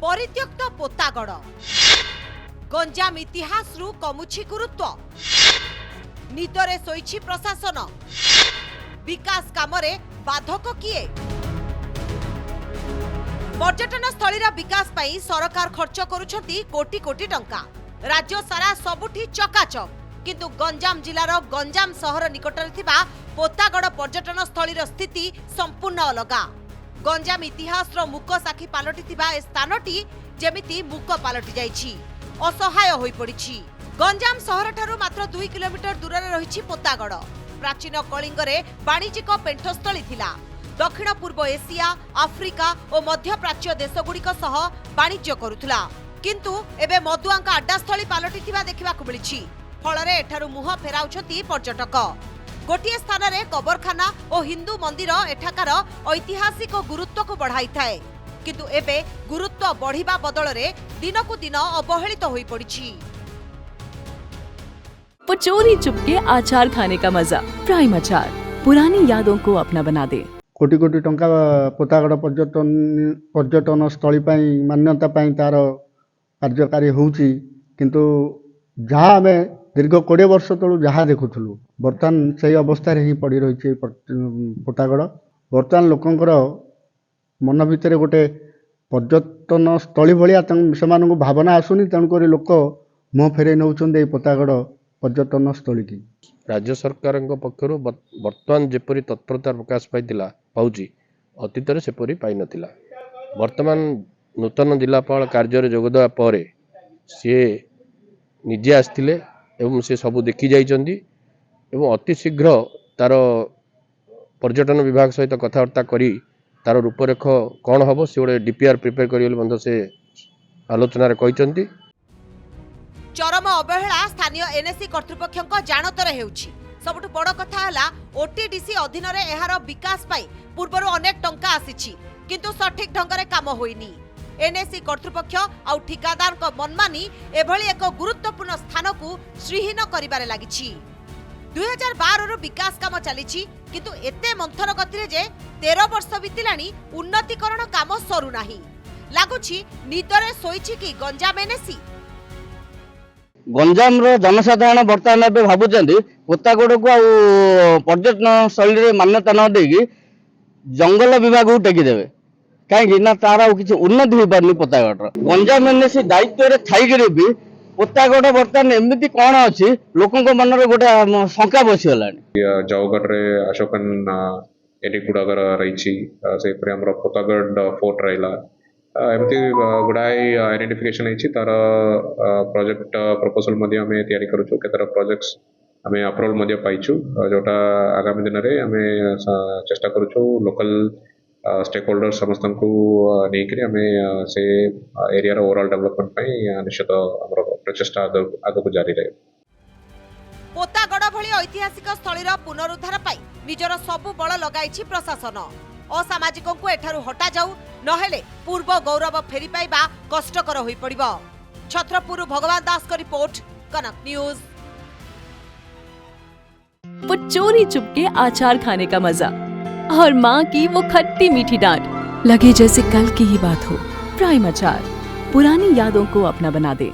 परित्यक्त पोतागड़ गंजाम इतिहास रु कमुछि गुरुत्व निदरे सोईछि प्रशासन विकास कामरे बाधक किए पर्यटन स्थलीर विकास पाई सरकार खर्च करुछंती कोटी कोटी टंका राज्य सारा सबुठी चकाचक किंतु गंजाम जिलार गंजाम सहर निकटरे थिबा पोतागड़ पर्यटन स्थलीर स्थिति संपूर्ण अलगा गंजाम इतिहास रो मुक साखी पालटिथिबा ए स्थानटी जेमिति मुक पालटि जाइछि असहाय होई पड़िछि गंजाम सहर ठारू मात्र 2 किलोमीटर दूर रहिछि पोतागड़ प्राचीन कलिंगरे वाणिज्यिक पेंठस्थली थिला दक्षिण पूर्व एशिया आफ्रिका और मध्य प्राच्य देशगुड़िक सह वाणिज्य करुथुला किंतु एबे मदुआंका अड्डास्थली पालटिथिबा देखिबाकु मिलिछि फलरे एठारू मुह फेराउछंती पर्यटक गोटिए स्थान रे कबरखाना और हिंदू मंदिर एठाकार ऐतिहासिक गुरुत्व को बढ़ाई थाए किंतु एबे गुरुत्व बढ़िबा बदल रे दिनकु दिन अवहेलित होई पड़िछि। चोरी चुपके अचार खाने का मजा प्राइम अचार पुरानी यादों को अपना बना दे। कोटी कोटी टंका पोतागड़ पर्यटन स्थली पाई मान्यता पाई तार कार्यकारी होउची किंतु जहाँ आम दीर्घ 20 वर्ष तलू जहाँ देखुलु बर्तमान से अवस्था ही पड़ी रही पोतागड़ बर्तमान लोकंकर मन भितर गोटे पर्यटन स्थली भाया से भावना आसुनी तेणुक लोक मुह फेरे नौ पोतागड़ पर्यटन स्थली की राज्य सरकार पक्षर बर्तमान जेपरी तत्परता प्रकाश पाउची अतीत सेपरी पाई नथिला वर्तमान नूतन जिलापाल कार्य जोगदेवा पर सी निजे आसते एवं से सब देखी जाइछन्ती एवं अति शीघ्र तार पर्यटन विभाग सहित कथबार्ता करी तार रूपरेख कौन हम से गोटे डीपीआर प्रिपेयर करेंगे से आलोचना कहते चरम अवहेला स्थानीय एनएसी कर्तृपक्ष जानतर हेउछि सबुठु बड़ कथा हला ओटीडीसी अधीन रे एहार विकास पाई पूर्वरु अनेक टंका आसीछि किंतु सठिक ढंग रे काम होइनी एनएसी कर्तृपक्ष आउ ठिकादार को मनमानी एभली एक गुरुत्वपूर्ण स्थान को श्रीहीन करिबारे लागिछि 2012 रु विकास काम चलीछि किंतु एते मंथन गति जे 13 वर्ष बीतिलानी उन्नतीकरण काम सरू नाही लागुछि निदरे सोईछि कि गंजाम एनएसी गंजाम जनसाधारण बर्तमान भावुं पोतागड़ को पर्यटन स्थली मान्यता न देगी जंगल विभाग को टेकीदेवे कहीं तार किसी उन्नति हो पारनी पोतागड़ गंजाम एनएसी दायित्व थी भी पोतागड़ बर्तमान एमती कौन अच्छी लोक मन गोटे शंका बसीगला जौगढ़ अशोकन एटी गुड़ाक रही पोतागड़ फोर्ट रहा एमती गुड़ाए आइडेंटिफिकेशन है तार प्रोजेक्ट प्रपोजल तैयारी करूँ केतर प्रोजेक्ट्स आम अप्रूवल पाइचु जोटा आगामी दिन में आम चेष्टा करूँ लोकल स्टेक होल्डर समस्त को लेकर आम से एरिया ओवरऑल डेवलपमेंट निश्चित प्रचेषा आग को जारी रहे। पोतागड़ भली ऐतिहासिक स्थलीर पुनरुद्धार पाई निजर सबु बल लगाइछि प्रशासन असामाजिक को एठारु हटा जाऊ नहेले पूर्व गौरव फेरी पाइबा कष्टकर होई पड़िबो। छत्रपुर भगवान दास का रिपोर्ट कनक न्यूज। चोरी चुपके अचार खाने का मजा और माँ की वो खट्टी मीठी डांट लगे जैसे कल की ही बात हो। प्राइम अचार पुरानी यादों को अपना बना दे।